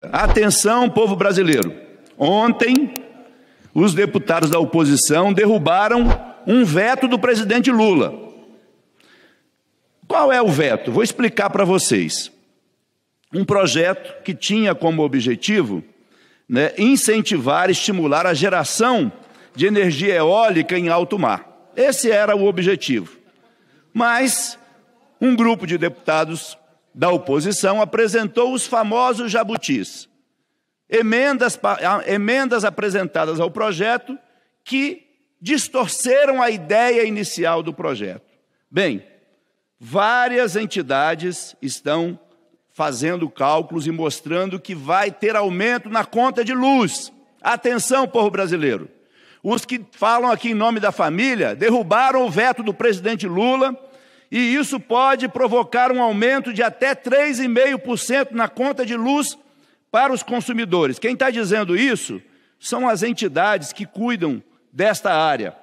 Atenção, povo brasileiro. Ontem, os deputados da oposição derrubaram um veto do presidente Lula. Qual é o veto? Vou explicar para vocês. Um projeto que tinha como objetivo incentivar, estimular a geração de energia eólica em alto mar. Esse era o objetivo. Mas um grupo de deputados da oposição apresentou os famosos jabutis, emendas apresentadas ao projeto que distorceram a ideia inicial do projeto. Bem, várias entidades estão fazendo cálculos e mostrando que vai ter aumento na conta de luz. Atenção, povo brasileiro. Os que falam aqui em nome da família derrubaram o veto do presidente Lula e isso pode provocar um aumento de até 3,5% na conta de luz para os consumidores. Quem está dizendo isso são as entidades que cuidam desta área,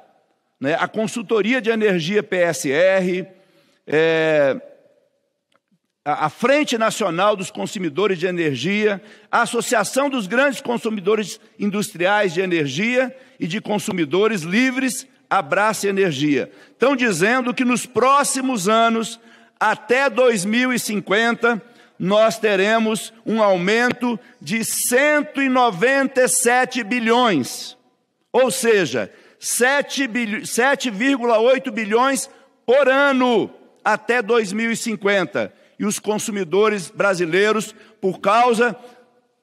a Consultoria de Energia PSR, a Frente Nacional dos Consumidores de Energia, a Associação dos Grandes Consumidores Industriais de Energia e de Consumidores Livres, Abrace Energia. Estão dizendo que nos próximos anos, até 2050, nós teremos um aumento de 197 bilhões, ou seja, 7,8 bilhões por ano até 2050. E os consumidores brasileiros, por causa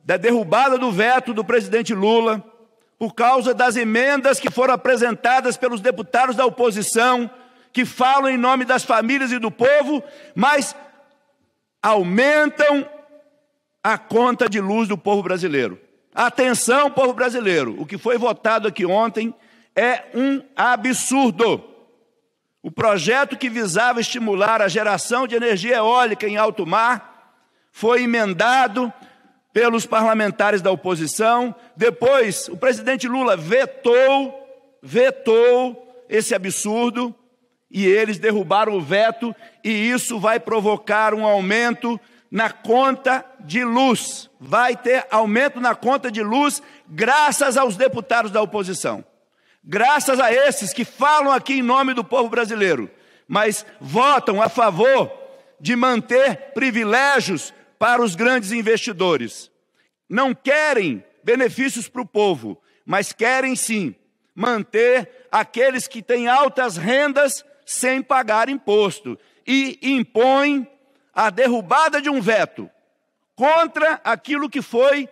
da derrubada do veto do presidente Lula, por causa das emendas que foram apresentadas pelos deputados da oposição, que falam em nome das famílias e do povo, mas aumentam a conta de luz do povo brasileiro. Atenção, povo brasileiro, o que foi votado aqui ontem é um absurdo. O projeto que visava estimular a geração de energia eólica em alto mar foi emendado pelos parlamentares da oposição. Depois, o presidente Lula vetou esse absurdo e eles derrubaram o veto e isso vai provocar um aumento na conta de luz. Vai ter aumento na conta de luz graças aos deputados da oposição. Graças a esses que falam aqui em nome do povo brasileiro, mas votam a favor de manter privilégios para os grandes investidores. Não querem benefícios para o povo, mas querem sim manter aqueles que têm altas rendas sem pagar imposto. E impõem a derrubada de um veto contra aquilo que foi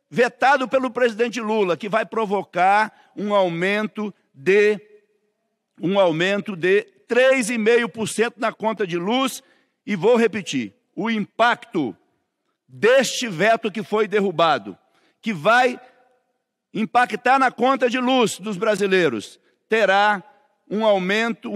vetado pelo presidente Lula, que vai provocar um aumento de 3,5% na conta de luz. E vou repetir, o impacto deste veto que foi derrubado, que vai impactar na conta de luz dos brasileiros, terá um aumento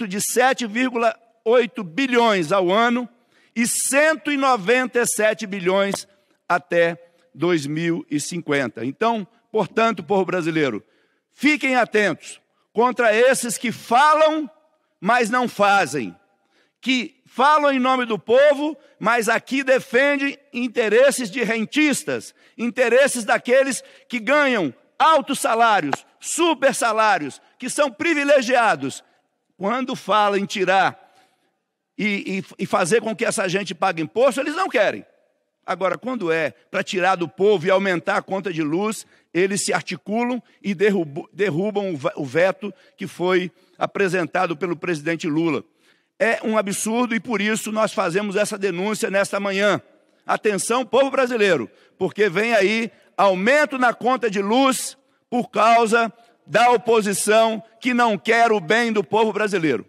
de 7,8 bilhões ao ano e 197 bilhões até 2050. Então, portanto, povo brasileiro, fiquem atentos contra esses que falam, mas não fazem, que falam em nome do povo, mas aqui defendem interesses de rentistas, interesses daqueles que ganham altos salários, super salários, que são privilegiados. Quando falam em tirar e fazer com que essa gente pague imposto, eles não querem. Agora, quando é para tirar do povo e aumentar a conta de luz, eles se articulam e derrubam o veto que foi apresentado pelo presidente Lula. É um absurdo e por isso nós fazemos essa denúncia nesta manhã. Atenção, povo brasileiro, porque vem aí aumento na conta de luz por causa da oposição que não quer o bem do povo brasileiro.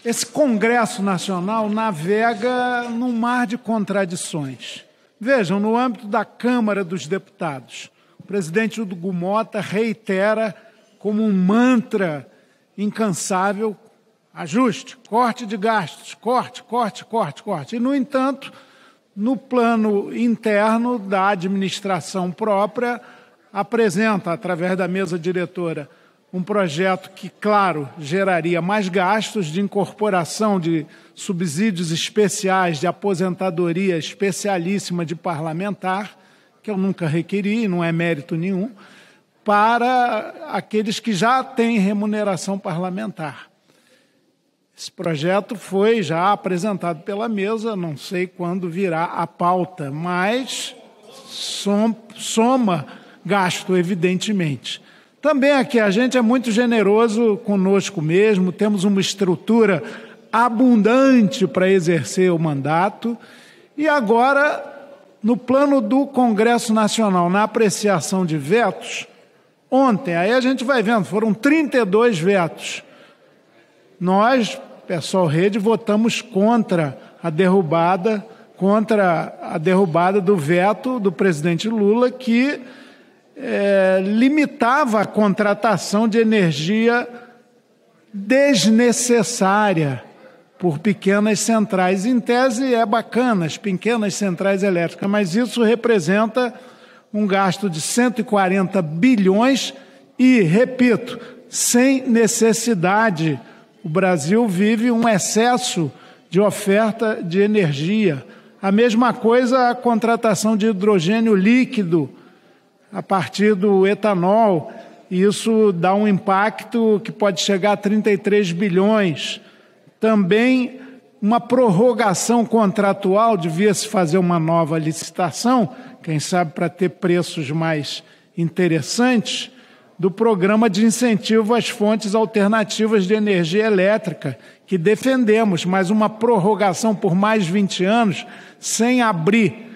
Esse Congresso Nacional navega num mar de contradições. Vejam, no âmbito da Câmara dos Deputados, o presidente Hugo Mota reitera como um mantra incansável: ajuste, corte de gastos, corte. E, no entanto, no plano interno da administração própria, apresenta, através da mesa diretora, um projeto que, claro, geraria mais gastos de incorporação de subsídios especiais de aposentadoria especialíssima de parlamentar, que eu nunca requeri, não é mérito nenhum, para aqueles que já têm remuneração parlamentar. Esse projeto foi já apresentado pela mesa, não sei quando virá a pauta, mas soma gasto, evidentemente. Também aqui a gente é muito generoso conosco mesmo, temos uma estrutura abundante para exercer o mandato e agora, no plano do Congresso Nacional, na apreciação de vetos, ontem, aí a gente vai vendo, foram 32 vetos. Nós, pessoal Rede, votamos contra a derrubada do veto do presidente Lula, que limitava a contratação de energia desnecessária por pequenas centrais. Em tese é bacana, as pequenas centrais elétricas, mas isso representa um gasto de 140 bilhões e, repito, sem necessidade. O Brasil vive um excesso de oferta de energia. A mesma coisa a contratação de hidrogênio líquido a partir do etanol. Isso dá um impacto que pode chegar a 33 bilhões. Também uma prorrogação contratual, devia-se fazer uma nova licitação, quem sabe para ter preços mais interessantes, do programa de incentivo às fontes alternativas de energia elétrica, que defendemos, mas uma prorrogação por mais 20 anos, sem abrir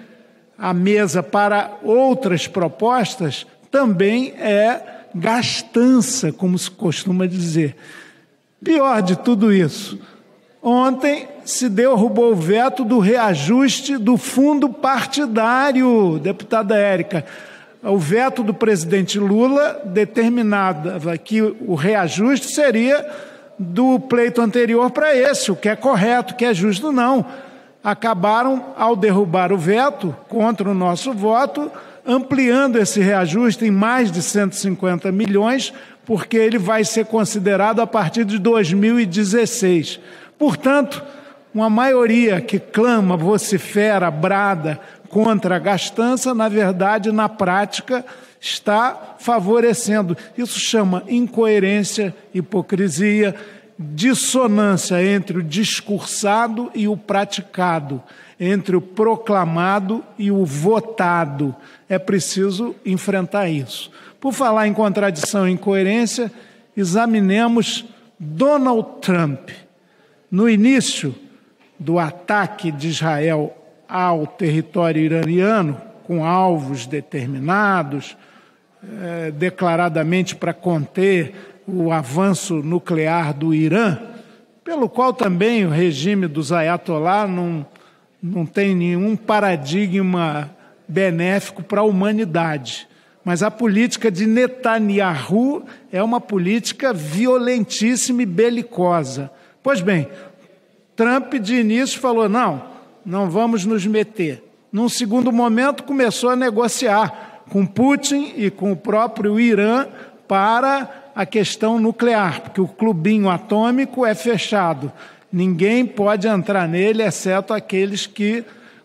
a mesa para outras propostas, também é gastança, como se costuma dizer. Pior de tudo isso, ontem se derrubou o veto do reajuste do fundo partidário, deputada Érica. O veto do presidente Lula determinava que o reajuste seria do pleito anterior para esse, o que é correto, o que é justo, não. Acabaram, ao derrubar o veto, contra o nosso voto, ampliando esse reajuste em mais de 150 milhões, porque ele vai ser considerado a partir de 2016. Portanto, uma maioria que clama, vocifera, brada contra a gastança, na verdade, na prática, está favorecendo. Isso chama incoerência, hipocrisia, dissonância entre o discursado e o praticado, entre o proclamado e o votado. É preciso enfrentar isso. Por falar em contradição e incoerência, examinemos Donald Trump. No início do ataque de Israel ao território iraniano, com alvos determinados, declaradamente para conter o avanço nuclear do Irã, pelo qual também o regime dos Ayatollah não tem nenhum paradigma benéfico para a humanidade. Mas a política de Netanyahu é uma política violentíssima e belicosa. Pois bem, Trump de início falou, não vamos nos meter. Num segundo momento começou a negociar com Putin e com o próprio Irã para a questão nuclear, porque o clubinho atômico é fechado. Ninguém pode entrar nele, exceto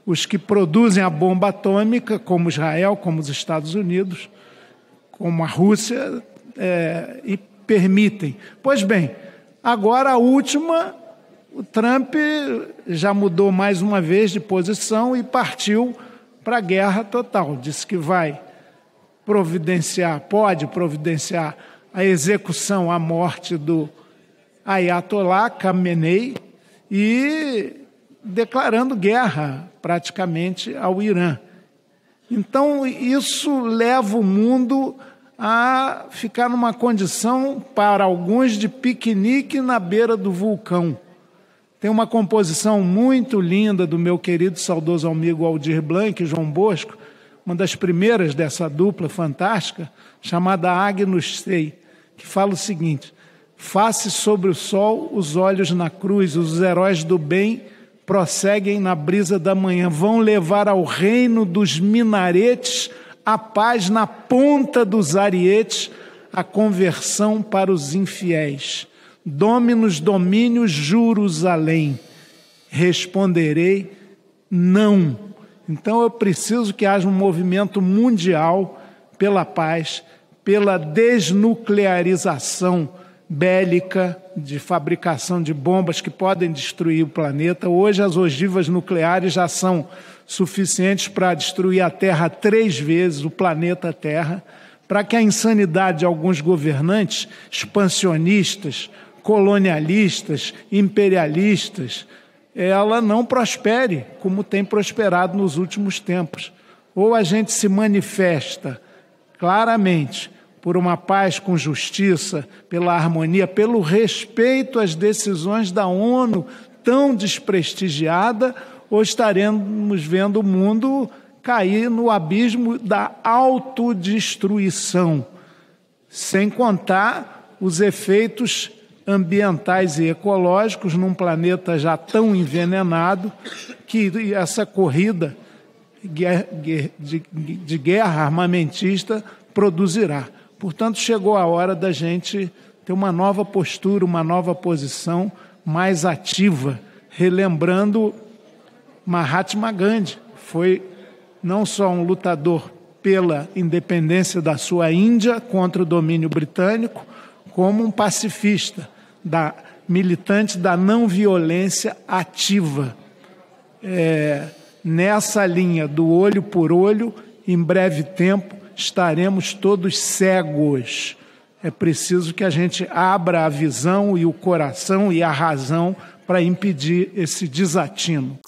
os que produzem a bomba atômica, como Israel, como os Estados Unidos, como a Rússia, e permitem. Pois bem, agora a última, o Trump já mudou mais uma vez de posição e partiu para a guerra total. Disse que pode providenciar a execução, a morte do Ayatollah Khamenei e declarando guerra praticamente ao Irã. Então, isso leva o mundo a ficar numa condição, para alguns, de piquenique na beira do vulcão. Tem uma composição muito linda do meu querido saudoso amigo Aldir Blanc, João Bosco, uma das primeiras dessa dupla fantástica, chamada Agnus Dei, que fala o seguinte: face sobre o sol, os olhos na cruz, os heróis do bem prosseguem na brisa da manhã, vão levar ao reino dos minaretes a paz na ponta dos arietes, a conversão para os infiéis. Dominus Dominius Jerusalém. Responderei não. Então eu preciso que haja um movimento mundial pela paz, pela desnuclearização bélica, de fabricação de bombas que podem destruir o planeta. Hoje as ogivas nucleares já são suficientes para destruir a Terra 3 vezes, o planeta Terra, para que a insanidade de alguns governantes expansionistas, colonialistas, imperialistas, ela não prospere como tem prosperado nos últimos tempos. Ou a gente se manifesta claramente por uma paz com justiça, pela harmonia, pelo respeito às decisões da ONU tão desprestigiada, ou estaremos vendo o mundo cair no abismo da autodestruição, sem contar os efeitos ambientais e ecológicos num planeta já tão envenenado que essa corrida de guerra armamentista produzirá. Portanto, chegou a hora da gente ter uma nova postura, uma nova posição mais ativa, relembrando Mahatma Gandhi. Foi não só um lutador pela independência da sua Índia contra o domínio britânico, como um pacifista, militante da não violência ativa. Nessa linha do olho por olho, em breve tempo, estaremos todos cegos. É preciso que a gente abra a visão e o coração e a razão para impedir esse desatino.